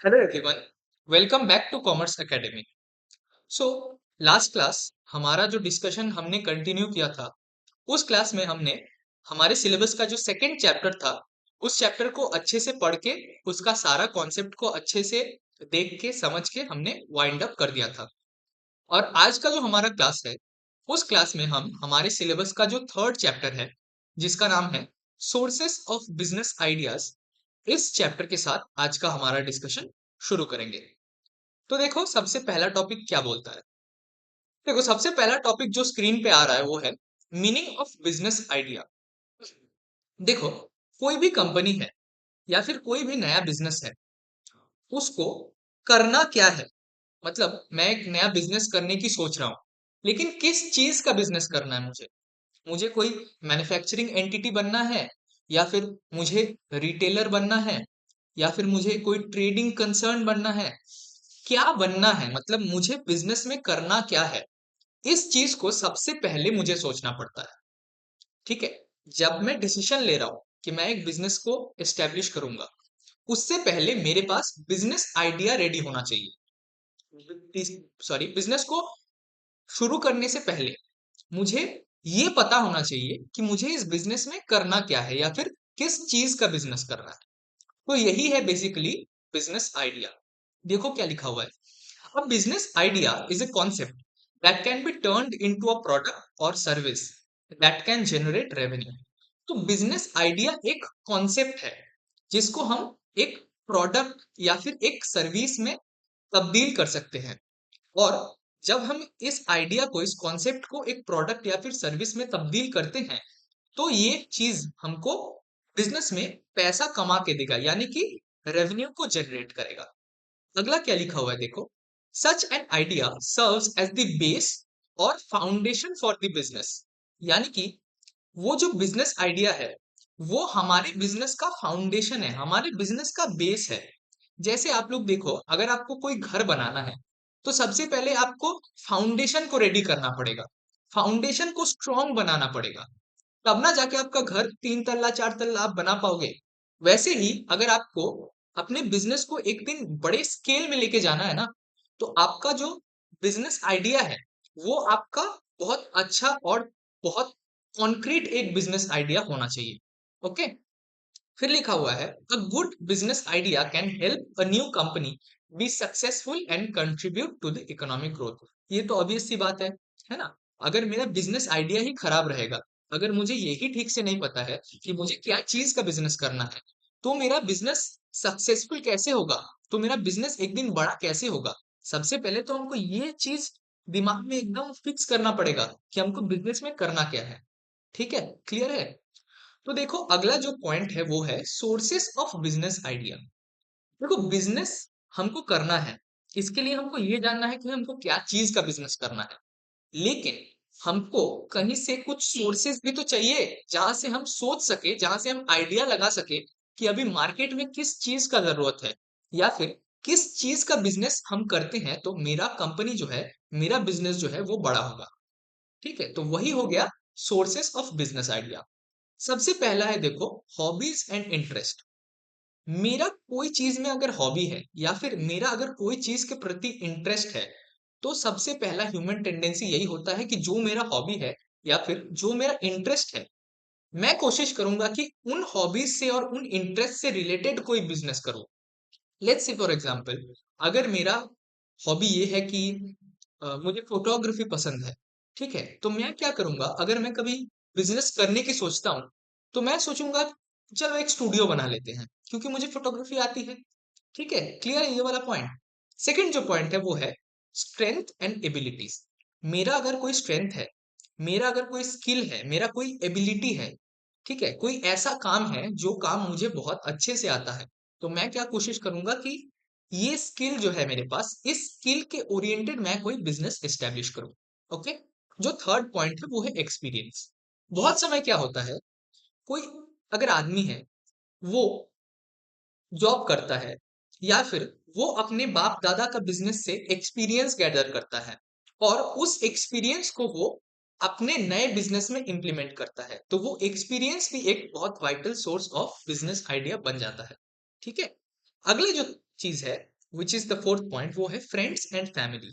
Hello everyone, welcome back to Commerce Academy. So last class हमारा जो discussion हमने continue किया था, उस क्लास में हमने हमारे सिलेबस का जो सेकंड चैप्टर था, उस चैप्टर को अच्छे से पढ़ के उसका सारा कॉन्सेप्ट को अच्छे से देख के समझ के हमने वाइंड अप कर दिया था। और आज का जो हमारा क्लास है, उस क्लास में हम हमारे सिलेबस का जो थर्ड चैप्टर है, जिसका नाम है सोर्सेस ऑफ बिजनेस आइडियाज, इस चैप्टर के साथ आज का हमारा डिस्कशन शुरू करेंगे। तो देखो सबसे पहला टॉपिक क्या बोलता है। देखो सबसे पहला टॉपिक जो स्क्रीन पे आ रहा है वो है मीनिंग ऑफ बिजनेस आइडिया। देखो कोई भी कंपनी है या फिर कोई भी नया बिजनेस है, उसको करना क्या है। मतलब मैं एक नया बिजनेस करने की सोच रहा हूँ, लेकिन किस चीज का बिजनेस करना है मुझे। मुझे कोई मैन्युफैक्चरिंग एंटिटी बनना है, या फिर मुझे रिटेलर बनना है, या फिर मुझे कोई ट्रेडिंग कंसर्न बनना है। क्या बनना है, मतलब मुझे बिजनेस में करना क्या है, इस चीज को सबसे पहले मुझे सोचना पड़ता है। ठीक है, जब मैं डिसीजन ले रहा हूं कि मैं एक बिजनेस को एस्टेब्लिश करूंगा, उससे पहले मेरे पास बिजनेस आइडिया रेडी होना चाहिए। सॉरी, बिजनेस को शुरू करने से पहले मुझे ये पता होना चाहिए कि मुझे इस बिजनेस में करना क्या है, या फिर किस चीज का बिजनेस करना है। तो यही है बेसिकली बिजनेस आइडिया। देखो क्या लिखा हुआ है। A business idea is a concept that can be turned into a product or service that can generate revenue. तो बिजनेस आइडिया एक कॉन्सेप्ट है जिसको हम एक प्रोडक्ट या फिर एक सर्विस में तब्दील कर सकते हैं। और जब हम इस आइडिया को, इस कॉन्सेप्ट को एक प्रोडक्ट या फिर सर्विस में तब्दील करते हैं, तो ये चीज हमको बिजनेस में पैसा कमा के देगा, यानी कि रेवेन्यू को जनरेट करेगा। अगला क्या लिखा हुआ है देखो। Such an idea serves as the base और फाउंडेशन फॉर द बिजनेस। यानी कि वो जो बिजनेस आइडिया है, वो हमारे बिजनेस का फाउंडेशन है, हमारे बिजनेस का बेस है। जैसे आप लोग देखो, अगर आपको कोई घर बनाना है, तो सबसे पहले आपको फाउंडेशन को रेडी करना पड़ेगा, फाउंडेशन को स्ट्रॉन्ग बनाना पड़ेगा, तब ना जाके आपका घर 3 तल्ला 4 तल्ला आप बना पाओगे। वैसे ही अगर आपको अपने बिजनेस को एक दिन बड़े स्केल में लेके जाना है ना, तो आपका जो बिजनेस आइडिया है, वो आपका बहुत अच्छा और बहुत कॉन्क्रीट एक बिजनेस आइडिया होना चाहिए। ओके, फिर लिखा हुआ है a good business idea can help a new company be successful and contribute to the economic growth. ये तो ऑब्वियस सी बात है ना। अगर मेरा बिजनेस आइडिया ही खराब रहेगा, अगर मुझे यही ठीक से नहीं पता है कि मुझे क्या चीज का बिजनेस करना है, तो मेरा बिजनेस सक्सेसफुल कैसे होगा, तो मेरा बिजनेस एक दिन बड़ा कैसे होगा। सबसे पहले तो हमको ये चीज दिमाग में एकदम फिक्स करना पड़ेगा कि हमको बिजनेस में करना क्या है। ठीक है, क्लियर है। तो देखो अगला जो पॉइंट है वो है सोर्सेस ऑफ बिजनेस आइडिया। देखो बिजनेस हमको करना है, इसके लिए हमको ये जानना है कि हमको क्या चीज का बिजनेस करना है। लेकिन हमको कहीं से कुछ सोर्सेस भी तो चाहिए, जहां से हम सोच सके, जहां से हम आइडिया लगा सके कि अभी मार्केट में किस चीज का जरूरत है, या फिर किस चीज का बिजनेस हम करते हैं तो मेरा कंपनी जो है, मेरा बिजनेस जो है वो बड़ा होगा। ठीक है, तो वही हो गया सोर्सेस ऑफ बिजनेस आइडिया। सबसे पहला है देखो, हॉबीज एंड इंटरेस्ट। मेरा कोई चीज में अगर हॉबी है, या फिर मेरा अगर कोई चीज के प्रति इंटरेस्ट है, तो सबसे पहला ह्यूमन टेंडेंसी यही होता है कि जो मेरा हॉबी है या फिर जो मेरा इंटरेस्ट है, मैं कोशिश करूंगा कि उन हॉबीज से और उन इंटरेस्ट से रिलेटेड कोई बिजनेस करूं। लेट्स से फॉर एग्जांपल, अगर मेरा हॉबी ये है कि मुझे फोटोग्राफी पसंद है, ठीक है, तो मैं क्या करूंगा, अगर मैं कभी बिजनेस करने की सोचता हूँ, तो मैं सोचूंगा चलो एक स्टूडियो बना लेते हैं, क्योंकि मुझे फोटोग्राफी आती है। ठीक है, क्लियर है ये वाला पॉइंट। सेकंड जो पॉइंट है वो है स्ट्रेंथ एंड एबिलिटीज। मेरा अगर कोई स्ट्रेंथ है, मेरा अगर कोई स्किल है, मेरा कोई एबिलिटी है, ठीक है, कोई ऐसा काम है जो काम मुझे बहुत अच्छे से आता है, तो मैं क्या कोशिश करूंगा कि ये स्किल जो है मेरे पास, इस स्किल के ओरिएंटेड मैं कोई बिजनेस एस्टेब्लिश करूं। ओके, जो थर्ड पॉइंट है वो है एक्सपीरियंस। बहुत समय क्या होता है, कोई अगर आदमी है, वो जॉब करता है, या फिर वो अपने बाप दादा का बिजनेस से एक्सपीरियंस गैदर करता है, और उस एक्सपीरियंस को वो अपने नए बिजनेस में इंप्लीमेंट करता है, तो वो एक्सपीरियंस भी एक बहुत vital source of business idea बन जाता है। ठीक है, अगली जो चीज है which is the fourth point, वो है फ्रेंड्स एंड फैमिली।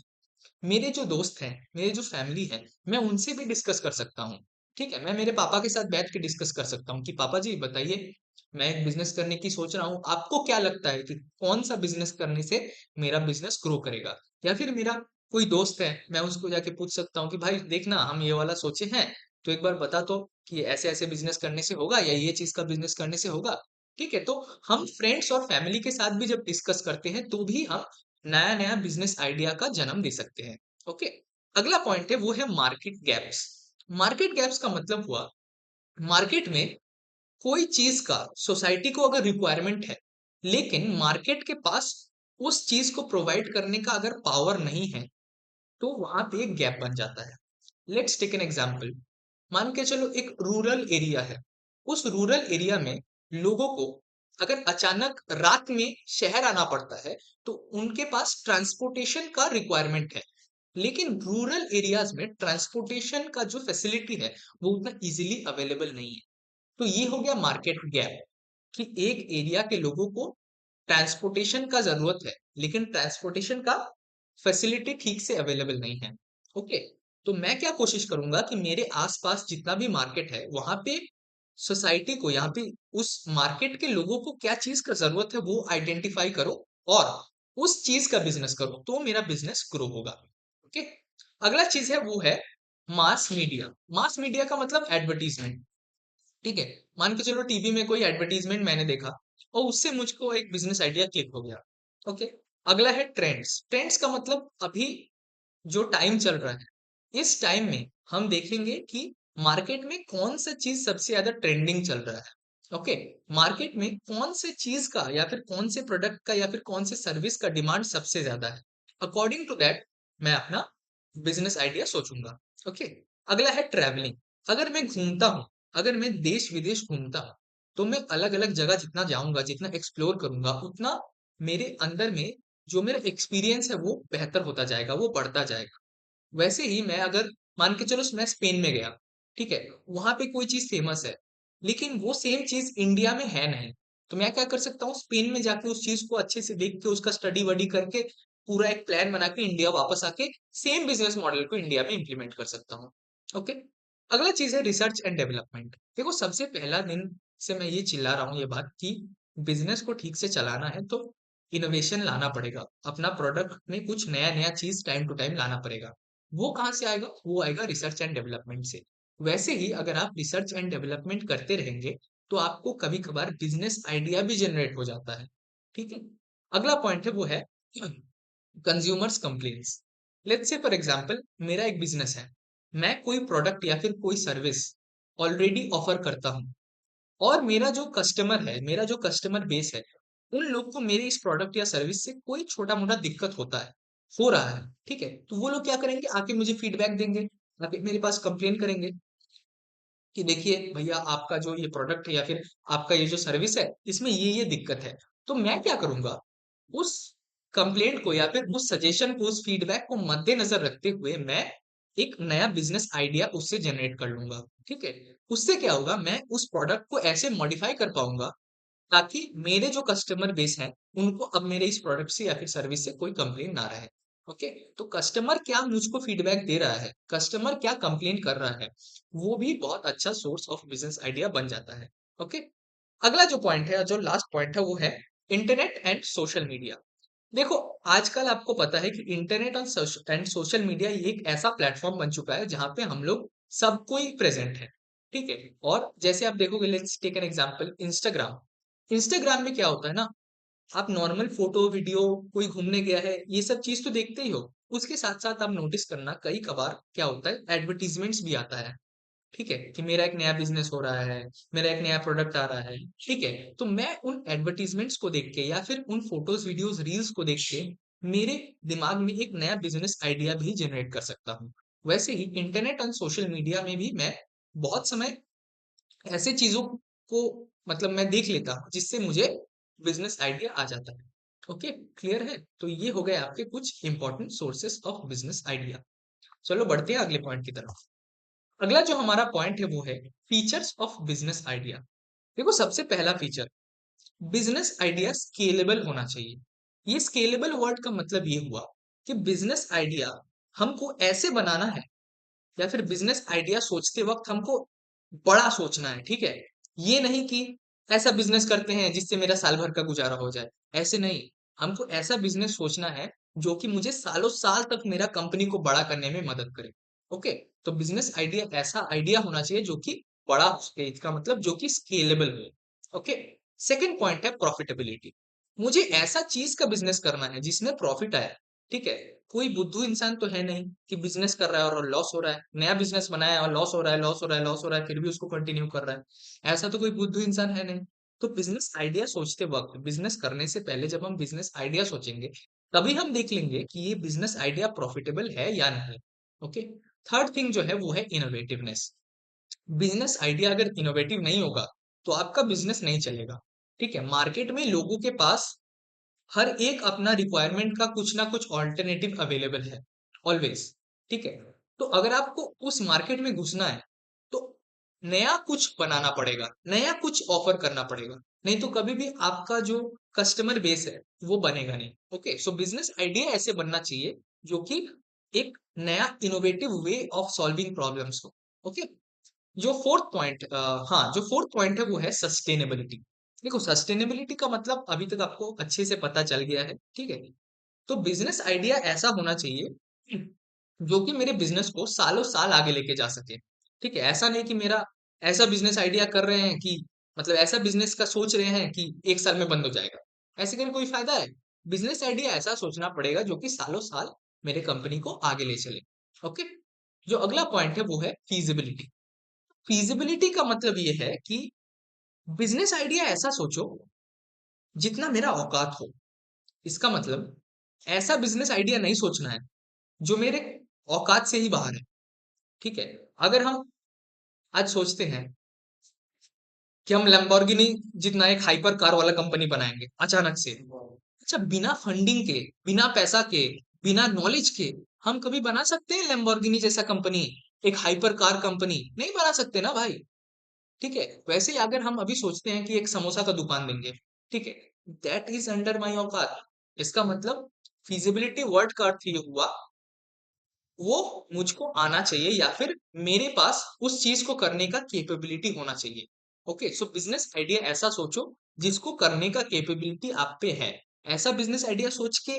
मेरे जो दोस्त हैं, मेरे जो फैमिली है, मैं उनसे भी डिस्कस कर सकता हूँ। ठीक है, मैं मेरे पापा के साथ बैठ के डिस्कस कर सकता हूँ कि पापा जी बताइए, मैं एक बिजनेस करने की सोच रहा हूँ, आपको क्या लगता है कि कौन सा बिजनेस करने से मेरा बिजनेस ग्रो करेगा। या फिर मेरा कोई दोस्त है, मैं उसको जाके पूछ सकता हूँ कि भाई देखना, हम ये वाला सोचे हैं, तो एक बार बता तो कि ऐसे ऐसे बिजनेस करने से होगा या ये चीज का बिजनेस करने से होगा। ठीक है, तो हम फ्रेंड्स और फैमिली के साथ भी जब डिस्कस करते हैं तो भी हम नया नया बिजनेस आइडिया का जन्म दे सकते हैं। ओके, अगला पॉइंट है वो है मार्केट गैप्स। मार्केट गैप्स का मतलब हुआ, मार्केट में कोई चीज का सोसाइटी को अगर रिक्वायरमेंट है, लेकिन मार्केट के पास उस चीज को प्रोवाइड करने का अगर पावर नहीं है, तो वहां पे एक गैप बन जाता है। Let's take an example. मान के चलो एक रूरल एरिया है, उस रूरल एरिया में लोगों को अगर अचानक रात में शहर आना पड़ता है, तो उनके पास ट्रांसपोर्टेशन का रिक्वायरमेंट है। लेकिन रूरल एरियाज में ट्रांसपोर्टेशन का जो फैसिलिटी है वो उतना इजीली अवेलेबल नहीं है। तो ये हो गया मार्केट गैप, कि एक एरिया के लोगों को ट्रांसपोर्टेशन का जरूरत है, लेकिन ट्रांसपोर्टेशन का फैसिलिटी ठीक से अवेलेबल नहीं है। ओके, तो मैं क्या कोशिश करूंगा कि मेरे आसपास जितना भी मार्केट है वहां पे सोसाइटी को, यहाँ पे उस मार्केट के लोगों को क्या चीज का जरूरत है वो आइडेंटिफाई करो और उस चीज का बिजनेस करो, तो मेरा बिजनेस ग्रो होगा। ओके, अगला चीज है वो है मास मीडिया। मास मीडिया का मतलब एडवर्टीजमेंट। ठीक है, मान के चलो टीवी में कोई एडवर्टीजमेंट मैंने देखा और उससे मुझको एक बिजनेस आइडिया क्लिक हो गया। ओके, अगला है ट्रेंड्स। ट्रेंड्स का मतलब अभी जो टाइम चल रहा है, इस टाइम में हम देखेंगे कि मार्केट में कौन सा चीज सबसे ज्यादा ट्रेंडिंग चल रहा है। ओके, मार्केट में कौन से चीज का या फिर कौन से प्रोडक्ट का या फिर कौन से सर्विस का डिमांड सबसे ज्यादा है, अकॉर्डिंग टू दैट मैं अपना बिजनेस आइडिया सोचूंगा। ओके, अगला है ट्रैवलिंग। अगर मैं घूमता हूँ, अगर मैं देश विदेश घूमता हूँ, तो मैं अलग अलग जगह जितना जाऊंगा, जितना एक्सप्लोर करूंगा, उतना मेरे अंदर में जो मेरा एक्सपीरियंस है वो बेहतर होता जाएगा, वो बढ़ता जाएगा। वैसे ही मैं अगर मान के चलो मैं स्पेन में गया, ठीक है, वहां पे कोई चीज फेमस है, लेकिन वो सेम चीज इंडिया में है नहीं, तो मैं क्या कर सकता हूँ, स्पेन में जाके उस चीज को अच्छे से देख के, उसका स्टडी वडी करके, पूरा एक प्लान बना के इंडिया वापस आके सेम बिजनेस मॉडल को इंडिया में इंप्लीमेंट कर सकता हूँ। ओके, अगला चीज है रिसर्च एंड डेवलपमेंट। देखो, सबसे पहला दिन से मैं ये चिल्ला रहा हूँ ये बात कि बिजनेस को ठीक से चलाना है तो इनोवेशन लाना पड़ेगा, अपना प्रोडक्ट में कुछ नया नया चीज टाइम टू टाइम लाना पड़ेगा। वो कहाँ से आएगा, वो आएगा रिसर्च एंड डेवलपमेंट से। वैसे ही अगर आप रिसर्च एंड डेवलपमेंट करते रहेंगे तो आपको कभी कभार बिजनेस आइडिया भी जनरेट हो जाता है। ठीक है, अगला पॉइंट है वो है consumers complaints. Let's say for example मेरा एक बिजनेस है, मैं कोई प्रोडक्ट या फिर कोई सर्विस ऑलरेडी ऑफर करता हूँ, और मेरा जो कस्टमर है, मेरा जो कस्टमर बेस है, उन लोग को मेरे इस प्रोडक्ट या सर्विस से कोई छोटा मोटा दिक्कत होता है, हो रहा है, ठीक है, तो वो लोग क्या करेंगे, आके मुझे फीडबैक देंगे, आके मेरे पास कंप्लेन करेंगे कि देखिए भैया, आपका जो ये प्रोडक्ट है या फिर आपका ये जो सर्विस है, इसमें ये दिक्कत है। तो मैं क्या करूंगा, उस कंप्लेंट को या फिर उस सजेशन को, उस फीडबैक को मद्देनजर रखते हुए मैं एक नया बिजनेस आइडिया उससे जनरेट कर लूंगा। ठीक है, उससे क्या होगा, मैं उस प्रोडक्ट को ऐसे मॉडिफाई कर पाऊंगा ताकि मेरे जो कस्टमर बेस है उनको अब मेरे इस प्रोडक्ट से या फिर सर्विस से कोई कंप्लेन ना रहे। ओके, तो कस्टमर क्या मुझको फीडबैक दे रहा है, कस्टमर क्या कंप्लेन कर रहा है, वो भी बहुत अच्छा सोर्स ऑफ बिजनेस आइडिया बन जाता है। ओके, अगला जो पॉइंट है, जो लास्ट पॉइंट है, वो है इंटरनेट एंड सोशल मीडिया। देखो, आजकल आपको पता है कि इंटरनेट एंड सोशल मीडिया ये एक ऐसा प्लेटफॉर्म बन चुका है जहां पे हम लोग सब कोई प्रेजेंट है। ठीक है, और जैसे आप देखोगे, let's take an example, Instagram. Instagram में क्या होता है ना, आप नॉर्मल फोटो वीडियो, कोई घूमने गया है, ये सब चीज तो देखते ही हो, उसके साथ साथ आप नोटिस करना कई कबार क्या होता है, एडवर्टीजमेंट्स भी आता है। ठीक है, कि मेरा एक नया बिजनेस हो रहा है, मेरा एक नया प्रोडक्ट आ रहा है। ठीक है, तो मैं उन एडवर्टीजमेंट्स को देख के या फिर उन फोटोज वीडियोस रील्स को देख के मेरे दिमाग में एक नया बिजनेस आइडिया भी जनरेट कर सकता हूँ। वैसे ही इंटरनेट और सोशल मीडिया में भी मैं बहुत समय ऐसे चीजों को, मतलब मैं देख लेता हूँ जिससे मुझे बिजनेस आइडिया आ जाता है। ओके, क्लियर है, तो ये हो गए आपके कुछ important sources of business idea. चलो बढ़ते हैं अगले पॉइंट की तरफ। अगला जो हमारा पॉइंट है वो है फीचर्स ऑफ बिजनेस आइडिया। देखो, सबसे पहला फीचर, बिजनेस आइडिया स्केलेबल होना चाहिए। ये स्केलेबल वर्ड का मतलब ये हुआ कि बिजनेस आइडिया हमको ऐसे बनाना है, या फिर बिजनेस आइडिया सोचते वक्त हमको बड़ा सोचना है, ठीक है। ये नहीं कि ऐसा बिजनेस करते हैं जिससे मेरा साल भर का गुजारा हो जाए, ऐसे नहीं। हमको ऐसा बिजनेस सोचना है जो कि मुझे सालों साल तक मेरा कंपनी को बड़ा करने में मदद करे। ओके, तो बिजनेस आइडिया ऐसा आइडिया होना चाहिए जो कि बड़ा हो सके, इसका मतलब जो कि स्केलेबल हो। ओके, सेकंड पॉइंट है प्रॉफिटेबिलिटी। मुझे ऐसा चीज का बिजनेस करना है जिसमें प्रॉफिट आए, ठीक है। कोई बुद्धू इंसान तो है नहीं कि बिजनेस कर रहा है और लॉस हो रहा है, नया बिजनेस बनाया है और लॉस हो रहा है, लॉस हो रहा है, लॉस हो रहा है, फिर भी उसको कंटिन्यू कर रहा है। ऐसा तो कोई बुद्धू इंसान है नहीं। तो बिजनेस आइडिया सोचते वक्त, बिजनेस करने से पहले जब हम बिजनेस आइडिया सोचेंगे, तभी हम देख लेंगे कि ये बिजनेस आइडिया प्रॉफिटेबल है या नहीं। ओके, थर्ड थिंग जो है वो है इनोवेटिवनेस। बिजनेस आइडिया अगर इनोवेटिव नहीं होगा तो आपका बिजनेस नहीं चलेगा, ठीक है। मार्केट में लोगों के पास हर एक अपना रिक्वायरमेंट का कुछ ना कुछ ऑल्टरनेटिव अवेलेबल है, ऑलवेज, ठीक है। तो अगर आपको उस मार्केट में घुसना है तो नया कुछ बनाना पड़ेगा, नया कुछ ऑफर करना पड़ेगा, नहीं तो कभी भी आपका जो कस्टमर बेस है वो बनेगा नहीं। ओके, सो बिजनेस आइडिया ऐसे बनना चाहिए जो कि एक नया innovative way of solving problems हो। ओके, जो फोर्थ पॉइंट, हाँ, जो फोर्थ पॉइंट है वो है सस्टेनेबिलिटी। देखो, सस्टेनेबिलिटी का मतलब अभी तक आपको अच्छे से पता चल गया है, ठीक है। तो बिजनेस आइडिया ऐसा होना चाहिए जो कि मेरे बिजनेस को सालों साल आगे लेके जा सके, ठीक है। ऐसा नहीं कि मेरा ऐसा बिजनेस आइडिया कर रहे हैं कि मतलब ऐसा बिजनेस का सोच रहे हैं कि एक साल में बंद हो जाएगा, ऐसे करके कोई फायदा है। बिजनेस आइडिया ऐसा सोचना पड़ेगा जो कि सालों साल मेरे कंपनी को आगे ले चले। ओके, जो अगला पॉइंट है वो है फीजिबिलिटी। फीजिबिलिटी का मतलब ये है कि बिजनेस आइडिया ऐसा सोचो जितना मेरा औकात हो। इसका मतलब ऐसा बिजनेस आइडिया नहीं सोचना है जो मेरे औकात से ही बाहर है, ठीक है। अगर हम आज सोचते हैं कि हम लैम्बोर्गिनी जितना एक हाइपर कार वाला कंपनी बनाएंगे अचानक से, अच्छा, बिना फंडिंग के, बिना पैसा के, बिना नॉलेज के हम कभी बना सकते हैं लैम्बोर्गिनी जैसा कंपनी? एक हाइपर कार कंपनी नहीं बना सकते ना भाई, ठीक है। वैसे ही अगर हम अभी सोचते हैं कि एक समोसा का दुकान देंगे, ठीक है, दैट इज अंडर माई औकात। इसका मतलब फिजिबिलिटी वर्ड का अर्थ ये हुआ वो मुझको आना चाहिए, या फिर मेरे पास उस चीज को करने का केपेबिलिटी होना चाहिए। ओके, सो बिजनेस आइडिया ऐसा सोचो जिसको करने का केपेबिलिटी आप पे है। ऐसा बिजनेस आइडिया सोच के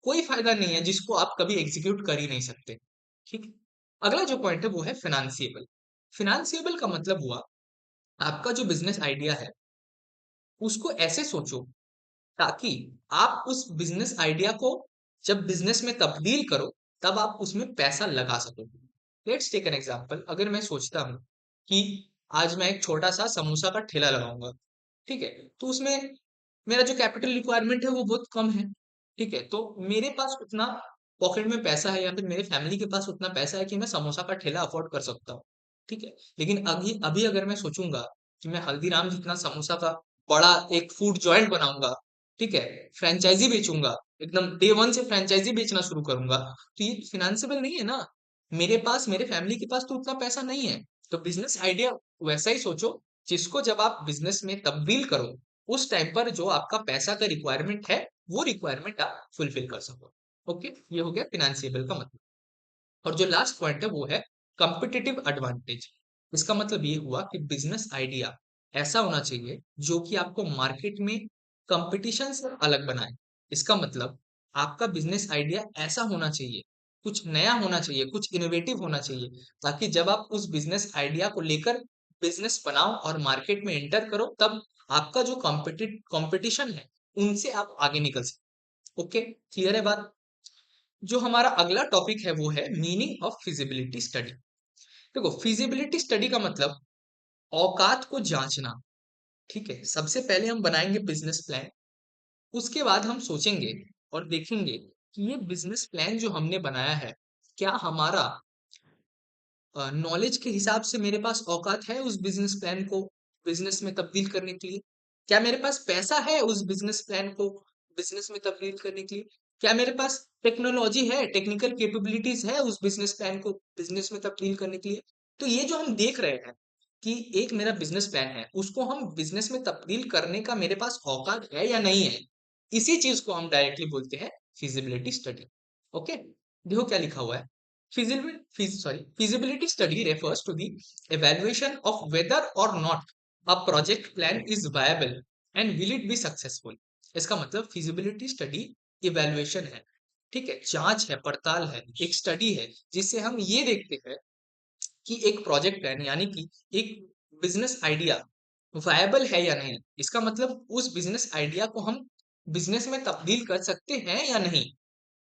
कोई फायदा नहीं है जिसको आप कभी एग्जीक्यूट कर ही नहीं सकते, ठीक है। अगला जो पॉइंट है वो है फिनेंशियबल। फिनेंशियबल का मतलब हुआ आपका जो बिजनेस आइडिया है उसको ऐसे सोचो ताकि आप उस बिजनेस आइडिया को जब बिजनेस में तब्दील करो तब आप उसमें पैसा लगा सको। Let's take an example. अगर मैं सोचता हूँ कि आज मैं एक छोटा सा समोसा का ठेला लगाऊंगा, ठीक है, तो उसमें मेरा जो कैपिटल रिक्वायरमेंट है वो बहुत कम है, ठीक है। तो मेरे पास उतना पॉकेट में पैसा है या फिर मेरे फैमिली के पास उतना पैसा है कि मैं समोसा का ठेला अफोर्ड कर सकता हूँ, ठीक है। लेकिन अभी अभी अगर मैं सोचूंगा कि मैं हल्दीराम जितना समोसा का बड़ा एक फूड जॉइंट बनाऊंगा, ठीक है, फ्रेंचाइजी बेचूंगा, एकदम डे वन से फ्रेंचाइजी बेचना शुरू करूंगा, तो ये फिनेंसिबल नहीं है ना। मेरे पास, मेरे फैमिली के पास तो उतना पैसा नहीं है। तो बिजनेस आइडिया वैसा ही सोचो जिसको जब आप बिजनेस में तब्दील करो उस टाइम पर जो आपका पैसा का रिक्वायरमेंट है वो रिक्वायरमेंट आप फुलफिल कर सको। ओके, ये हो गया फिनेंशियबल का मतलब। और जो लास्ट पॉइंट है वो है कॉम्पिटिटिव एडवांटेज। इसका मतलब ये हुआ कि बिजनेस आइडिया ऐसा होना चाहिए जो कि आपको मार्केट में कंपटीशन से अलग बनाए। इसका मतलब आपका बिजनेस आइडिया ऐसा होना चाहिए, कुछ नया होना चाहिए, कुछ इनोवेटिव होना चाहिए, ताकि जब आप उस बिजनेस आइडिया को लेकर बिजनेस बनाओ और मार्केट में एंटर करो तब आपका जो कंपटीशन है उनसे आप आगे निकल सको। ओके, क्लियर है बात? जो हमारा अगला टॉपिक है वो है मीनिंग ऑफ फिजिबिलिटी स्टडी। देखो, फिजिबिलिटी स्टडी का मतलब औकात को जांचना, ठीक है। सबसे पहले हम बनाएंगे बिजनेस प्लान, उसके बाद हम सोचेंगे और देखेंगे कि ये बिजनेस प्लान जो हमने बनाया है क्या हमारा नॉलेज के हिसाब से मेरे पास औकात है उस बिजनेस प्लान को बिजनेस में तब्दील करने के लिए? क्या मेरे पास पैसा है उस बिजनेस प्लान को बिजनेस में तब्दील करने के लिए? क्या मेरे पास टेक्नोलॉजी है, टेक्निकल कैपेबिलिटीज है उस बिजनेस प्लान को बिजनेस में तब्दील करने के लिए? तो ये जो हम देख रहे हैं कि एक मेरा बिजनेस प्लान है उसको हम बिजनेस में तब्दील करने का मेरे पास औकात है या नहीं है, इसी चीज को हम डायरेक्टली बोलते हैं फिजिबिलिटी स्टडी। ओके, देखो क्या लिखा हुआ है। Feasibility study refers to the evaluation of whether or not a project plan is viable and will it be successful। इसका मतलब फिजिबिलिटी स्टडी इवेल्युएशन है, ठीक है, जांच है, पड़ताल है, एक स्टडी है जिससे हम ये देखते हैं कि एक प्रोजेक्ट प्लान यानी कि एक बिजनेस आइडिया वायबल है या नहीं। इसका मतलब उस बिजनेस आइडिया को हम बिजनेस में तब्दील कर सकते हैं या नहीं,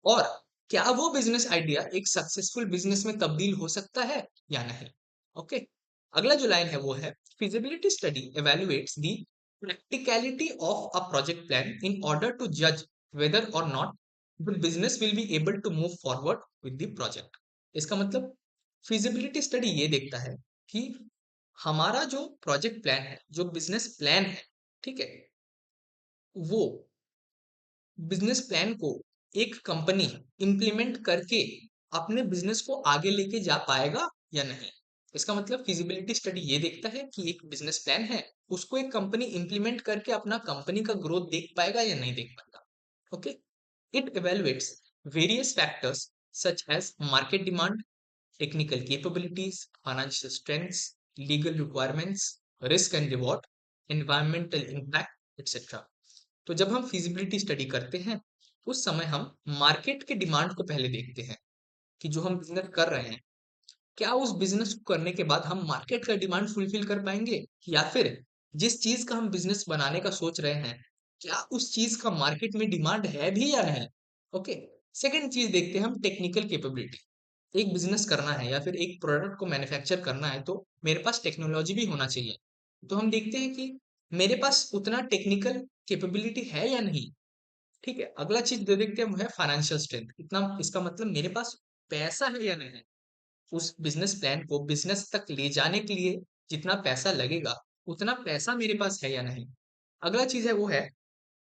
और क्या वो बिजनेस आइडिया एक सक्सेसफुल बिजनेस में तब्दील हो सकता है या नहीं। ओके, अगला जो लाइन है वो है feasibility study evaluates the practicality of a project plan in order to judge whether or not the business will be able to move forward with the project। इसका मतलब फिजिबिलिटी स्टडी ये देखता है कि हमारा जो प्रोजेक्ट प्लान है, जो बिजनेस प्लान है, ठीक है, वो बिजनेस प्लान को एक कंपनी इम्प्लीमेंट करके अपने बिजनेस को आगे लेके जा पाएगा या नहीं। इसका मतलब फिजिबिलिटी स्टडी ये देखता है कि एक बिजनेस प्लान है, उसको एक कंपनी इम्प्लीमेंट करके अपना कंपनी का ग्रोथ देख पाएगा या नहीं देख पाएगा। Okay, it evaluates various factors such as market demand, technical capabilities, financial strengths, legal requirements, risk and reward, environmental impact, etc। तो जब हम फिजिबिलिटी स्टडी करते हैं उस समय हम मार्केट के डिमांड को पहले देखते हैं कि जो हम बिजनेस कर रहे हैं, क्या उस बिजनेस को करने के बाद हम मार्केट का डिमांड फुलफिल कर पाएंगे, या फिर जिस चीज का हम बिजनेस बनाने का सोच रहे हैं क्या उस चीज का मार्केट में डिमांड है भी या नहीं। ओके, सेकंड चीज देखते हैं हम टेक्निकल कैपेबिलिटी। एक बिजनेस करना है या फिर एक प्रोडक्ट को मैन्युफैक्चर करना है तो मेरे पास टेक्नोलॉजी भी होना चाहिए। तो हम देखते हैं कि मेरे पास उतना टेक्निकल कैपेबिलिटी है या नहीं। ठीक है, अगला चीज जो देखते हैं वो है फाइनेंशियल स्ट्रेंथ। इतना, इसका मतलब मेरे पास पैसा है या नहीं, उस बिजनेस प्लान को बिजनेस तक ले जाने के लिए जितना पैसा लगेगा उतना पैसा मेरे पास है या नहीं। अगला चीज है वो है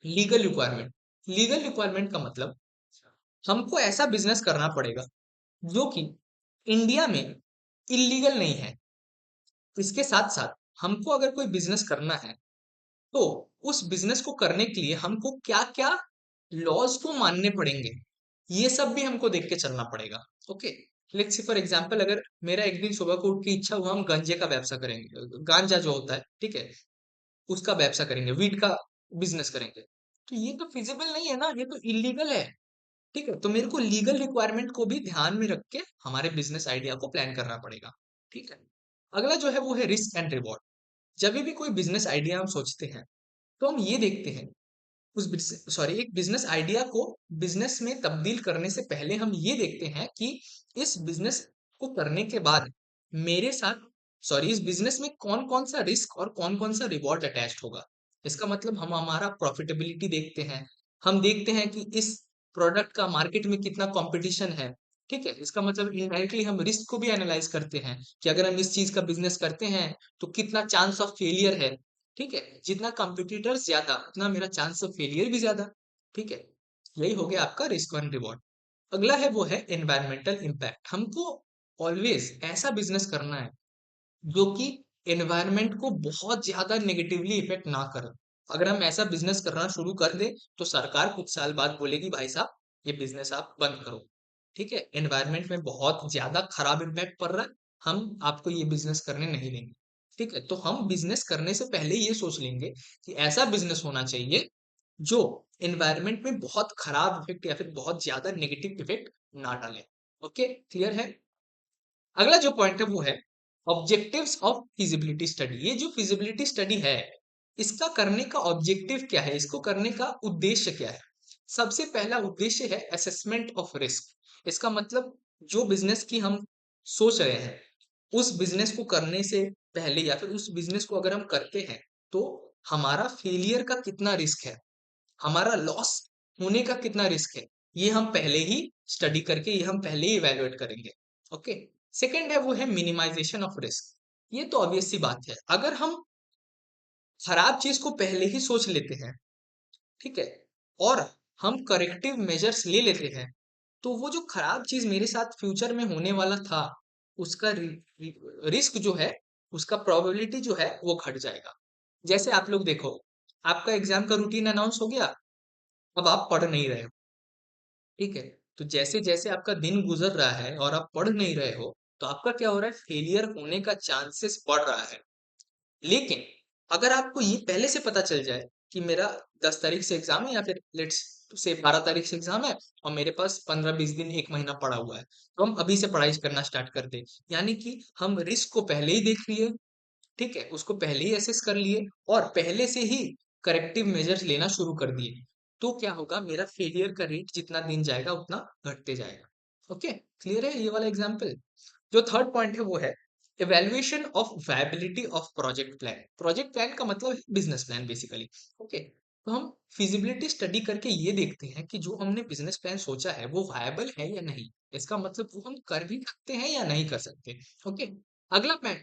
लीगल रिक्वायरमेंट। लीगल रिक्वायरमेंट का मतलब हमको ऐसा बिजनेस करना पड़ेगा जो कि इंडिया में इलीगल नहीं है। इसके साथ साथ हमको अगर कोई बिजनेस करना है तो उस बिजनेस को करने के लिए हमको क्या क्या लॉज को मानने पड़ेंगे, ये सब भी हमको देख के चलना पड़ेगा। Okay, let's say for example अगर मेरा एक दिन सुबह को उठ के इच्छा हुआ हम गंजे का व्यवसाय करेंगे, गांजा जो होता है, ठीक है, उसका व्यवसाय करेंगे, वीट का बिजनेस करेंगे, तो ये तो फिजिबल नहीं है ना, ये तो इलीगल है। ठीक है, तो मेरे को लीगल रिक्वायरमेंट को भी ध्यान में रख के हमारे बिजनेस आइडिया को प्लान करना पड़ेगा। ठीक है, अगला जो है वो है रिस्क एंड रिवॉर्ड। जब भी कोई बिजनेस आइडिया हम सोचते हैं तो हम ये देखते हैं एक बिजनेस आइडिया को बिजनेस में तब्दील करने से पहले हम ये देखते हैं कि इस बिजनेस को करने के बाद मेरे साथ इस बिजनेस में कौन कौन सा रिस्क और कौन कौन सा रिवॉर्ड अटैच्ड होगा। इसका मतलब हम हमारा प्रॉफिटेबिलिटी देखते हैं, हम देखते हैं कि इस प्रोडक्ट का मार्केट में कितना कंपटीशन है। ठीक है, इसका मतलब इनडायरेक्टली हम रिस्क को भी एनालाइज करते हैं कि अगर हम इस चीज का बिजनेस करते हैं तो कितना चांस ऑफ फेलियर है। ठीक है, जितना कंपिटिटर्स ज्यादा उतना मेरा चांस ऑफ फेलियर भी ज्यादा। ठीक है, यही हो गया आपका रिस्क एंड रिवॉर्ड। अगला है वो है एनवायरमेंटल इम्पैक्ट। हमको ऑलवेज ऐसा बिजनेस करना है जो कि एनवायरनमेंट को बहुत ज्यादा नेगेटिवली इफेक्ट ना करे। अगर हम ऐसा बिजनेस करना शुरू कर दे तो सरकार कुछ साल बाद बोलेगी भाई साहब ये बिजनेस आप बंद करो। ठीक है, एनवायरनमेंट में बहुत ज्यादा खराब इम्पैक्ट पड़ रहा है, हम आपको ये बिजनेस करने नहीं देंगे। ठीक है, तो हम बिजनेस करने से पहले ये सोच लेंगे कि ऐसा बिजनेस होना चाहिए जो एनवायरनमेंट में बहुत खराब इफेक्ट या फिर बहुत ज्यादा नेगेटिव इफेक्ट ना डाले। ओके, क्लियर है। अगला जो पॉइंट है वो है ऑब्जेक्टिव्स ऑफ फिजिबिलिटी स्टडी। ये जो फिजिबिलिटी स्टडी है इसका करने का ऑब्जेक्टिव क्या है, इसको करने का उद्देश्य क्या है। सबसे पहला उद्देश्य है असेसमेंट ऑफ रिस्क। इसका मतलब जो बिजनेस की हम सोच रहे हैं उस बिजनेस को करने से पहले या फिर उस बिजनेस को अगर हम करते हैं तो हमारा फेलियर का कितना रिस्क है, हमारा लॉस होने का कितना रिस्क है, ये हम पहले ही स्टडी करके ये हम पहले ही इवेलुएट करेंगे। ओके, सेकंड है वो है मिनिमाइजेशन ऑफ रिस्क। ये तो ऑब्वियस सी बात है, अगर हम खराब चीज को पहले ही सोच लेते हैं, ठीक है, और हम करेक्टिव मेजर्स ले लेते हैं तो वो जो खराब चीज मेरे साथ फ्यूचर में होने वाला था उसका रिस्क जो है, उसका प्रोबेबिलिटी जो है वो घट जाएगा। जैसे आप लोग देखो, आपका एग्जाम का रूटीन अनाउंस हो गया, अब आप पढ़ नहीं रहे हो, ठीक है? तो जैसे जैसे आपका दिन गुजर रहा है और आप पढ़ नहीं रहे हो, तो आपका क्या हो रहा है, फेलियर होने का चांसेस बढ़ रहा है। लेकिन अगर आपको ये पहले से पता चल जाए कि मेरा 10 तारीख से एग्जाम है, या फिर लेट्स से 12 तारीख से एग्जाम है, और मेरे पास 15-20 दिन, एक महीना पड़ा हुआ है, तो हम अभी से पढ़ाई करना स्टार्ट कर दे। यानी कि हम रिस्क को पहले ही देख लिए, ठीक है, उसको पहले ही असेस कर लिए, और पहले से ही करेक्टिव मेजर्स लेना शुरू कर दिए। तो क्या होगा, मेरा फेलियर का रेट जितना दिन जाएगा उतना घटते जाएगा। ओके, क्लियर है ये वाला एग्जाम्पल? जो थर्ड पॉइंट है वो है evaluation of viability of project plan. Project plan का मतलब है बिजनेस प्लान बेसिकली। ओके, तो हम फिजिबिलिटी स्टडी करके ये देखते हैं कि जो हमने बिजनेस प्लान सोचा है वो वायबल है या नहीं। इसका मतलब वो हम कर भी सकते हैं या नहीं कर सकते। ओके, अगला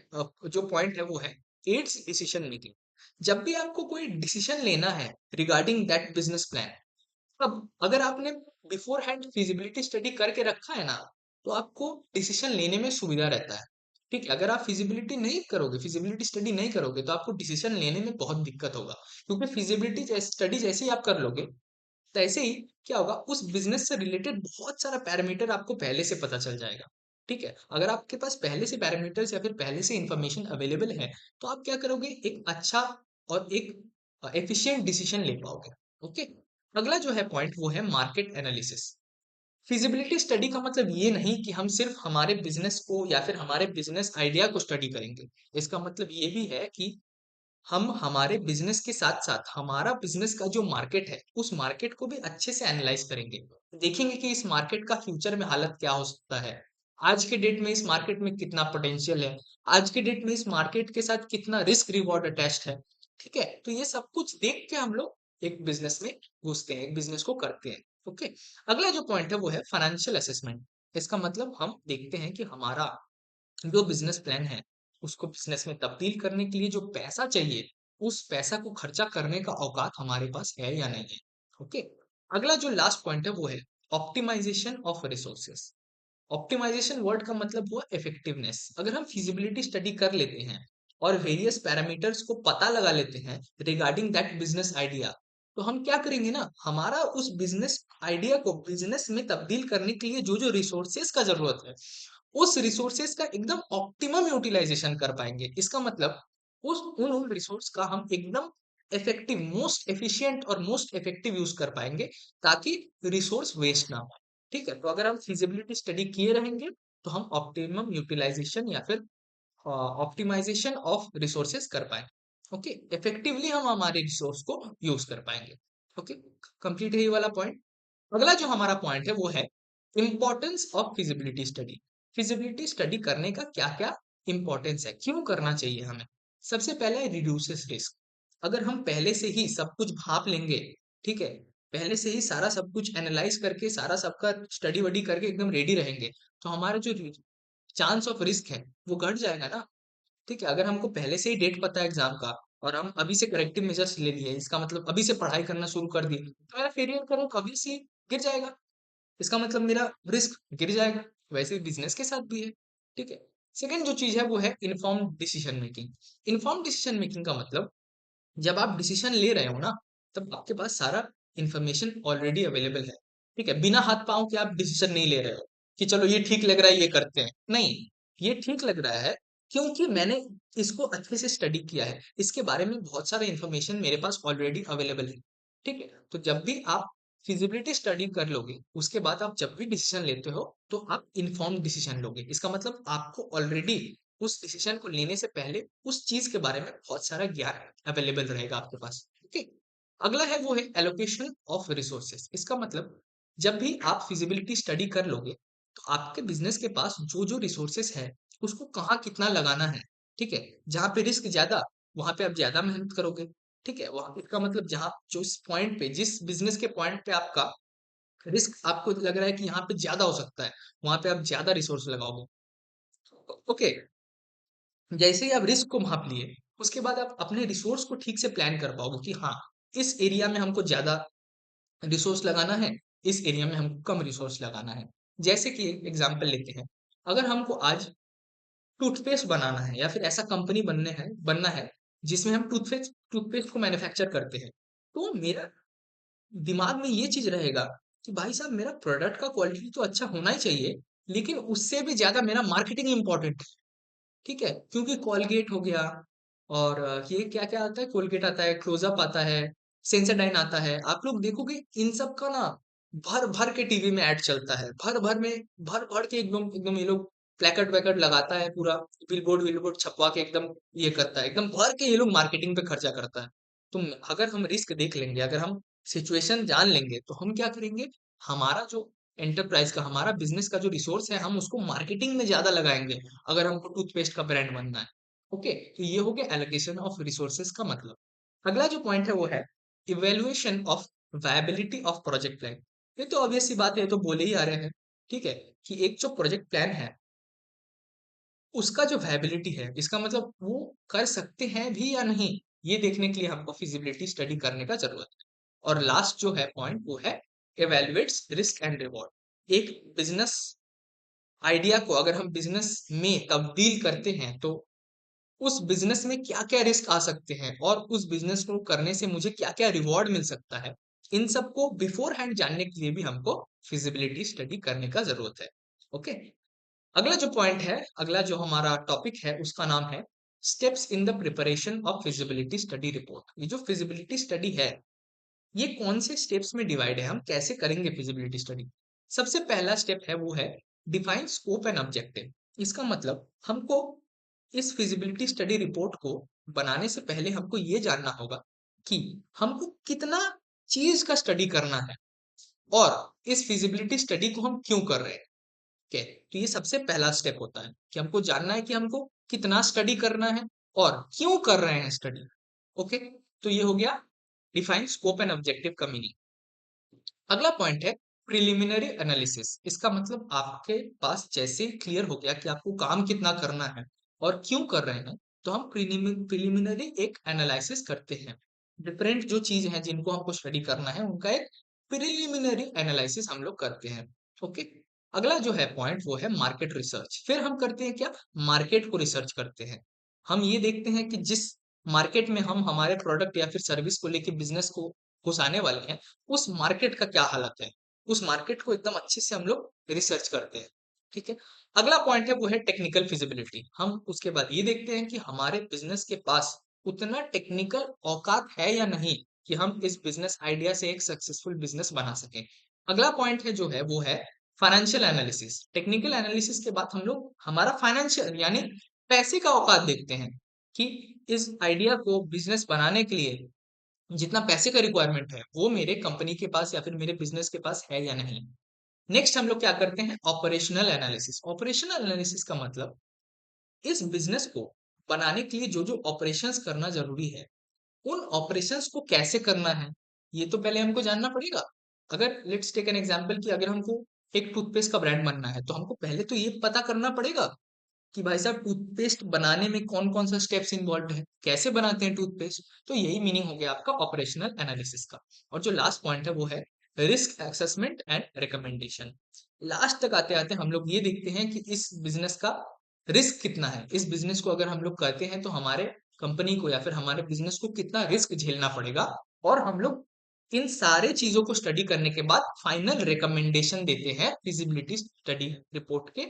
जो पॉइंट है वो है एड्स डिसीजन मेकिंग। जब भी आपको कोई डिसीजन लेना है रिगार्डिंग दैट बिजनेस प्लान, अब अगर आपने बिफोर हैंड फिजिबिलिटी स्टडी करके रखा है ना, तो आपको डिसीजन लेने में सुविधा रहता है। ठीक है, अगर आप फिजिबिलिटी नहीं करोगे, फिजिबिलिटी स्टडी नहीं करोगे, तो आपको डिसीजन लेने में बहुत दिक्कत होगा। क्योंकि फिजिबिलिटी स्टडी जैसे ही आप कर लोगे, तो ऐसे ही क्या होगा, उस बिजनेस से रिलेटेड बहुत सारा पैरामीटर आपको पहले से पता चल जाएगा। ठीक है, अगर आपके पास पहले से पैरामीटर्स या फिर पहले से इंफॉर्मेशन अवेलेबल है, तो आप क्या करोगे, एक अच्छा और एक एफिशिएंट डिसीजन ले पाओगे। ओके, अगला जो है पॉइंट वो है मार्केट एनालिसिस। फिजिबिलिटी स्टडी का मतलब ये नहीं कि हम सिर्फ हमारे बिजनेस को या फिर हमारे बिजनेस आइडिया को स्टडी करेंगे। इसका मतलब ये भी है कि हम हमारे बिजनेस के साथ साथ हमारा बिजनेस का जो मार्केट है, उस मार्केट को भी अच्छे से एनालाइज करेंगे। देखेंगे कि इस मार्केट का फ्यूचर में हालत क्या हो सकता है, आज के डेट में इस मार्केट में कितना पोटेंशियल है, आज के डेट में इस मार्केट के साथ कितना रिस्क रिवॉर्ड अटैच्ड है। ठीक है, तो ये सब कुछ देख के हम लोग एक बिजनेस में घुसते हैं, एक बिजनेस को करते हैं। ओके, अगला जो पॉइंट है वो है फाइनेंशियल असेसमेंट। इसका मतलब हम देखते हैं कि हमारा जो बिजनेस प्लान है, उसको बिजनेस में तब्दील करने के लिए जो पैसा चाहिए, उस पैसा को खर्चा करने का औकात हमारे पास है या नहीं है। ओके, अगला जो लास्ट पॉइंट है वो है optimisation of resources. Optimisation word का मतलब हुआ इफेक्टिवनेस। अगर हम फिजिबिलिटी स्टडी कर लेते हैं और वेरियस पैरामीटर्स को पता लगा लेते हैं रिगार्डिंग दैट बिजनेस आइडिया, तो हम क्या करेंगे ना, हमारा उस बिजनेस आइडिया को बिजनेस में तब्दील करने के लिए जो जो रिसोर्सेस का जरूरत है, उस रिसोर्सेस का एकदम ऑप्टिमम यूटिलाइजेशन कर पाएंगे। इसका मतलब उस उन उन रिसोर्स का हम एकदम इफेक्टिव, मोस्ट एफिशिएंट और मोस्ट इफेक्टिव यूज कर पाएंगे, ताकि रिसोर्स वेस्ट ना हो। ठीक है, तो अगर हम फिजिबिलिटी स्टडी किए रहेंगे, तो हम ऑप्टिमम यूटिलाइजेशन या फिर ऑप्टिमाइजेशन ऑफ रिसोर्सेज कर पाएंगे। ओके, इफेक्टिवली हम हमारे रिसोर्स को यूज कर पाएंगे। ओके, कंप्लीट है ये वाला पॉइंट। अगला जो हमारा पॉइंट है वो है importance of feasibility study. Feasibility study करने का क्या क्या इंपॉर्टेंस है, क्यों करना चाहिए हमें? सबसे पहले रिड्यूसेस रिस्क। अगर हम पहले से ही सब कुछ भाप लेंगे, ठीक है, पहले से ही सारा सब कुछ एनालाइज करके, सारा सबका स्टडी वडी करके एकदम रेडी रहेंगे, तो हमारा जो चांस ऑफ रिस्क है वो घट जाएगा ना। ठीक है, अगर हमको पहले से ही डेट पता है एग्जाम का, और हम अभी से करेक्टिव मेजर्स ले लिए, इसका मतलब अभी से पढ़ाई करना शुरू कर दिए, तो मेरा फेलियर का रेट अभी से गिर जाएगा। इसका मतलब मेरा रिस्क गिर जाएगा। वैसे बिजनेस के साथ भी है। ठीक है, सेकंड जो चीज है वो है informed decision making. Informed decision making का मतलब, जब आप डिसीजन ले रहे हो ना, तब आपके पास सारा इंफॉर्मेशन ऑलरेडी अवेलेबल है। ठीक है, बिना हाथ पांव के आप डिसीजन नहीं ले रहे हो कि चलो ये ठीक लग रहा है ये करते हैं, नहीं, ये ठीक लग रहा है क्योंकि मैंने इसको अच्छे से स्टडी किया है, इसके बारे में बहुत सारा इंफॉर्मेशन मेरे पास ऑलरेडी अवेलेबल है। ठीक है, तो जब भी आप फिजिबिलिटी स्टडी कर लोगे, उसके बाद आप जब भी डिसीजन लेते हो, तो आप इन्फॉर्म डिसीजन लोगे। इसका मतलब आपको ऑलरेडी उस डिसीजन को लेने से पहले उस चीज के बारे में बहुत सारा ज्ञान अवेलेबल रहेगा आपके पास। ओके, अगला है वो है एलोकेशन ऑफ रिसोर्सेस। इसका मतलब, जब भी आप फिजिबिलिटी स्टडी कर लोगे, तो आपके बिजनेस के पास जो जो रिसोर्सेस है, उसको कहाँ कितना लगाना है। ठीक है, जहाँ पे रिस्क ज्यादा, वहां पे आप ज्यादा मेहनत करोगे। ठीक है, वहां इसका मतलब जहाँ जो इस पॉइंट पे, जिस बिजनेस के पॉइंट पे आपका रिस्क आपको लग रहा है कि यहाँ पे ज्यादा हो सकता है, वहां पे आप ज्यादा रिसोर्स लगाओगे। ओके, जैसे ही आप रिस्क को भाप लिए, उसके बाद आप अपने रिसोर्स को ठीक से प्लान कर पाओगे कि हाँ, इस एरिया में हमको ज्यादा रिसोर्स लगाना है, इस एरिया में हमको कम रिसोर्स लगाना है। जैसे कि एक एग्जांपल लेते हैं, अगर हमको आज टूथपेस्ट बनाना है, या फिर ऐसा कंपनी बनना है जिसमें हम टूथपेस्ट टूथपेस्ट को मैन्युफैक्चर करते हैं, तो मेरा दिमाग में ये चीज रहेगा कि भाई साहब मेरा प्रोडक्ट का क्वालिटी तो अच्छा होना ही चाहिए, लेकिन उससे भी ज्यादा मेरा मार्केटिंग इंपॉर्टेंट है। ठीक है, क्योंकि कोलगेट हो गया, और ये क्या क्या आता है, कोलगेट आता है, क्लोजअप आता है, सेंसोडाइन आता है, आप लोग देखोगे इन सब का ना भर भर के टीवी में ऐड चलता है, भर भर में, भर भर के एकदम एकदम ये लोग प्लेकेट वैकेट लगाता है, पूरा बिलबोर्ड विलबोर्ड छपवा के एकदम ये करता है, एकदम भर के ये लोग मार्केटिंग पे खर्चा करता है। तो अगर हम रिस्क देख लेंगे, अगर हम सिचुएशन जान लेंगे, तो हम क्या करेंगे, हमारा जो एंटरप्राइज का, हमारा बिजनेस का जो रिसोर्स है, हम उसको मार्केटिंग में ज्यादा लगाएंगे, अगर हमको टूथपेस्ट का ब्रांड बनना है। ओके, तो ये हो गया एलोकेशन ऑफ रिसोर्सेज का मतलब। अगला जो पॉइंट है वो है evaluation of viability of project plan. ये तो ऑब्वियस सी बात है, ये तो बोले ही आ रहे हैं। ठीक है, कि एक जो प्रोजेक्ट प्लान है उसका जो वायबिलिटी है, इसका मतलब वो कर सकते हैं भी या नहीं, ये देखने के लिए हमको फिजिबिलिटी स्टडी करने का जरूरत है। और लास्ट जो है पॉइंट वो है इवेल्युएट्स रिस्क एंड रिवॉर्ड। एक बिजनेस आइडिया को अगर हम बिजनेस में तब्दील करते हैं, तो उस बिजनेस में क्या क्या रिस्क आ सकते हैं, और उस बिजनेस को करने से मुझे क्या क्या रिवॉर्ड मिल सकता है, इन सबको बिफोर हैंड जानने के लिए भी हमको फिजिबिलिटी स्टडी करने का जरूरत है। ओके, अगला जो पॉइंट है, अगला जो हमारा टॉपिक है, उसका नाम है steps in the preparation of feasibility study report. ये जो फिजिबिलिटी स्टडी है, ये कौन से स्टेप्स में डिवाइड है, हम कैसे करेंगे फिजिबिलिटी स्टडी। सबसे पहला स्टेप है वो है डिफाइन स्कोप एंड ऑब्जेक्टिव। इसका मतलब हमको इस फिजिबिलिटी स्टडी रिपोर्ट को बनाने से पहले हमको ये जानना होगा कि हमको कितना चीज का स्टडी करना है, और इस फिजिबिलिटी स्टडी को हम क्यों कर रहे हैं। ओके, तो ये सबसे पहला स्टेप होता है कि हमको जानना है कि हमको कितना स्टडी करना है और क्यों कर रहे हैं स्टडी। ओके, तो ये हो गया डिफाइन स्कोप एंड ऑब्जेक्टिव का मीनिंग। अगला पॉइंट है प्रिलिमिनरी एनालिसिस। इसका मतलब आपके पास जैसे क्लियर हो गया कि आपको काम कितना करना है और क्यों कर रहे हैं, तो हम प्रिलिमिनरी एक एनालिसिस करते हैं। डिफरेंट जो चीज है जिनको हमको स्टडी करना है, उनका एक प्रिलिमिनरी एनालिसिस हम लोग करते हैं। ओके, अगला जो है पॉइंट वो है मार्केट रिसर्च। फिर हम करते हैं क्या, मार्केट को रिसर्च करते हैं। हम ये देखते हैं कि जिस मार्केट में हम हमारे प्रोडक्ट या फिर सर्विस को लेके बिजनेस को घुसाने वाले हैं, उस मार्केट का क्या हालत है, उस मार्केट को एकदम अच्छे से हम लोग रिसर्च करते हैं। ठीक है, अगला पॉइंट है वो है टेक्निकल फिजिबिलिटी। हम उसके बाद ये देखते हैं कि हमारे बिजनेस के पास उतना टेक्निकल औकात है या नहीं कि हम इस बिजनेस आइडिया से एक सक्सेसफुल बिजनेस बना सकें। अगला पॉइंट है जो है वो है फाइनेंशियल एनालिसिस। टेक्निकल एनालिसिस के बाद हम लोग हमारा फाइनेंशियल यानी पैसे का औकात देखते हैं कि इस आइडिया को बिजनेस बनाने के लिए जितना पैसे का रिक्वायरमेंट है वो मेरे कंपनी के पास या फिर मेरे बिजनेस के पास है या नहीं। नेक्स्ट हम लोग क्या करते हैं, ऑपरेशनल एनालिसिस। ऑपरेशनल एनालिसिस का मतलब इस बिजनेस को बनाने के लिए जो जो ऑपरेशंस करना जरूरी है, उन ऑपरेशंस को कैसे करना है, ये तो पहले हमको जानना पड़ेगा। अगर लेट्स टेक एन एग्जांपल कि अगर हमको एक टूथपेस्ट का ब्रांड बनना है, तो हमको पहले तो ये पता करना पड़ेगा कि भाई साहब टूथपेस्ट बनाने में कौन कौन सा स्टेप्स इन्वॉल्व है, कैसे बनाते हैं टूथपेस्ट। तो यही मीनिंग हो गया आपका ऑपरेशनल एनालिसिस का। और जो लास्ट पॉइंट है वो है risk assessment and recommendation. Last तक आते आते हम लोग ये देखते हैं कि इस बिजनेस का रिस्क कितना है। इस बिजनेस को अगर हम लोग करते हैं तो हमारे कंपनी को या फिर हमारे बिजनेस को कितना रिस्क झेलना पड़ेगा, और हम लोग इन सारे चीजों को स्टडी करने के बाद फाइनल रिकमेंडेशन देते हैं फिजिबिलिटी स्टडी रिपोर्ट के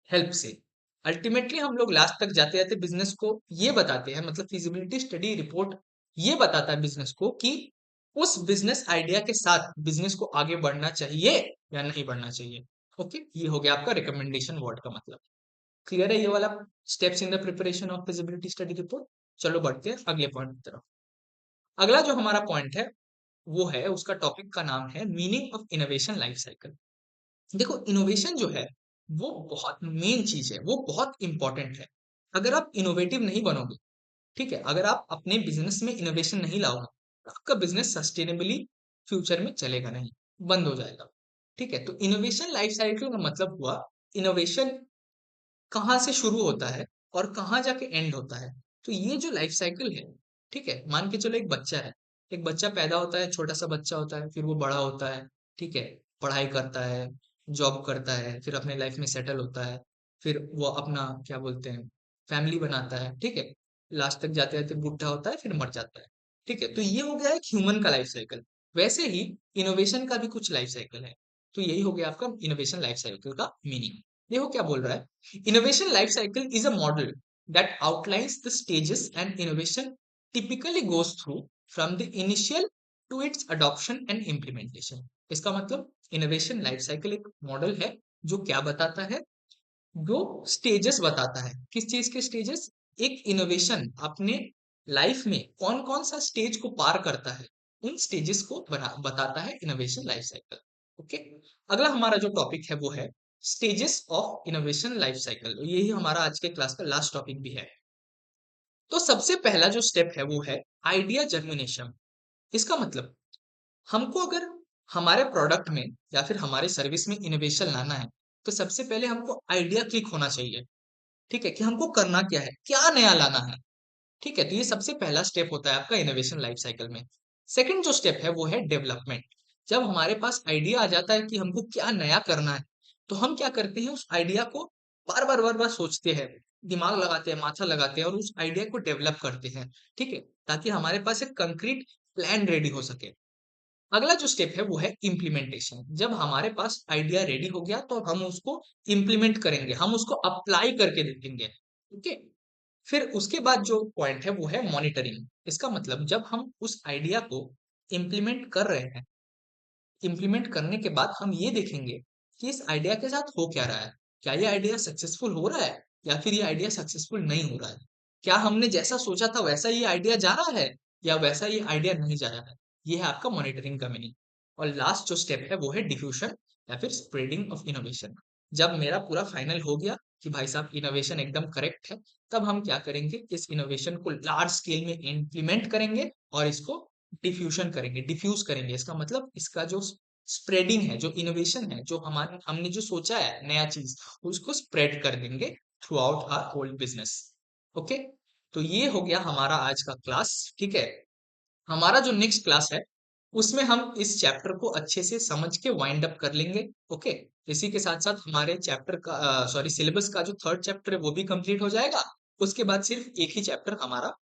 हेल्प से। अल्टीमेटली हम लोग लास्ट तक जाते जाते बिजनेस को ये बताते हैं, मतलब फिजिबिलिटी स्टडी रिपोर्ट ये बताता है बिजनेस को कि उस बिजनेस आइडिया के साथ बिजनेस को आगे बढ़ना चाहिए या नहीं बढ़ना चाहिए। ओके, ये हो गया आपका रिकमेंडेशन वर्ड का मतलब। क्लियर है ये वाला steps in the preparation of feasibility study report. चलो बढ़ते हैं अगले पॉइंट की तरफ। अगला जो हमारा पॉइंट है वो है, उसका टॉपिक का नाम है meaning of innovation life cycle. देखो, इनोवेशन जो है वो बहुत मेन चीज है, वो बहुत इंपॉर्टेंट है। अगर आप इनोवेटिव नहीं बनोगे, ठीक है, अगर आप अपने बिजनेस में इनोवेशन नहीं लाओगे, तो आपका बिजनेस सस्टेनेबली फ्यूचर में चलेगा नहीं, बंद हो जाएगा। ठीक है, तो इनोवेशन लाइफ साइकिल का मतलब हुआ इनोवेशन कहाँ से शुरू होता है और कहाँ जाके एंड होता है। तो ये जो लाइफ साइकिल है, ठीक है, मान के चलो एक बच्चा है, एक बच्चा पैदा होता है, छोटा सा बच्चा होता है, फिर वो बड़ा होता है, ठीक है, पढ़ाई करता है, जॉब करता है, फिर अपने लाइफ में सेटल होता है, फिर वो अपना क्या बोलते हैं फैमिली बनाता है, ठीक है, लास्ट तक जाते जाते बुढ़ा होता है, फिर मर जाता है। ठीक है, तो ये हो गया एक ह्यूमन का लाइफ साइकिल। वैसे ही इनोवेशन का भी कुछ लाइफ साइकिल है। तो यही हो गया आपका इनोवेशन लाइफ साइकिल का मीनिंग। देखो क्या बोल रहा है, innovation life cycle is a model that outlines the stages and innovation typically goes through from the initial to its adoption and implementation. इसका मतलब इनोवेशन लाइफ साइकिल एक मॉडल है जो क्या बताता है, जो स्टेजेस बताता है। किस चीज के स्टेजेस? एक इनोवेशन अपने लाइफ में कौन कौन सा स्टेज को पार करता है, उन स्टेजेस को बताता है इनोवेशन लाइफ साइकिल। ओके, अगला हमारा जो टॉपिक है वो है stages of innovation life cycle. यही हमारा आज के क्लास का लास्ट टॉपिक भी है। तो सबसे पहला जो स्टेप है वो है आइडिया जर्मिनेशन। इसका मतलब हमको अगर हमारे प्रोडक्ट में या फिर हमारे सर्विस में इनोवेशन लाना है, तो सबसे पहले हमको आइडिया क्लिक होना चाहिए। ठीक है, कि हमको करना क्या है, क्या नया लाना है। ठीक है, तो ये सबसे पहला स्टेप होता है आपका इनोवेशन लाइफ साइकिल में। सेकंड जो स्टेप है वो है डेवलपमेंट। जब हमारे पास आइडिया आ जाता है कि हमको क्या नया करना है, तो हम क्या करते हैं, उस आइडिया को बार बार सोचते हैं, दिमाग लगाते हैं, माथा लगाते हैं और उस आइडिया को डेवलप करते हैं। ठीक है, ताकि हमारे पास एक कंक्रीट प्लान रेडी हो सके। अगला जो स्टेप है वो है इम्प्लीमेंटेशन। जब हमारे पास आइडिया रेडी हो गया तो हम उसको इम्प्लीमेंट करेंगे, हम उसको अप्लाई करके देखेंगे। ओके, फिर उसके बाद जो पॉइंट है वो है मॉनिटरिंग। इसका मतलब जब हम उस आइडिया को इम्प्लीमेंट कर रहे हैं, इम्प्लीमेंट करने के बाद हम ये देखेंगे कि इस आइडिया के साथ हो क्या रहा है। क्या ये आइडिया सक्सेसफुल हो रहा है या फिर ये आइडिया सक्सेसफुल नहीं हो रहा है। क्या हमने जैसा सोचा था वैसा ये आइडिया जा रहा है या वैसा ये आइडिया नहीं जा रहा है। ये है आपका मॉनिटरिंग का मीनिंग। और लास्ट जो स्टेप है वो है डिफ्यूजन या फिर स्प्रेडिंग ऑफ इनोवेशन। जब मेरा पूरा फाइनल हो गया कि भाई साहब इनोवेशन एकदम करेक्ट है, तब हम क्या करेंगे, इस इनोवेशन को लार्ज स्केल में इम्प्लीमेंट करेंगे और इसको डिफ्यूजन करेंगे, डिफ्यूज करेंगे। इसका मतलब इसका जो स्प्रेडिंग है, जो इनोवेशन है, जो हमारे हमने जो सोचा है नया चीज, उसको स्प्रेड कर देंगे throughout our whole business. Okay, तो ये हो गया हमारा आज का क्लास। ठीक है, हमारा जो नेक्स्ट क्लास है उसमें हम इस चैप्टर को अच्छे से समझ के वाइंड अप कर लेंगे। ओके, इसी के साथ साथ हमारे चैप्टर का सॉरी सिलेबस का जो थर्ड चैप्टर है वो भी कंप्लीट हो जाएगा। उसके बाद सिर्फ एक ही चैप्टर हमारा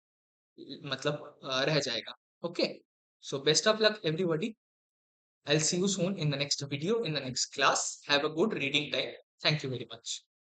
मतलब रह जाएगा। Okay, so best of luck everybody. I'll see you soon in the next video, in the next class. Have a good reading time. Thank you very much.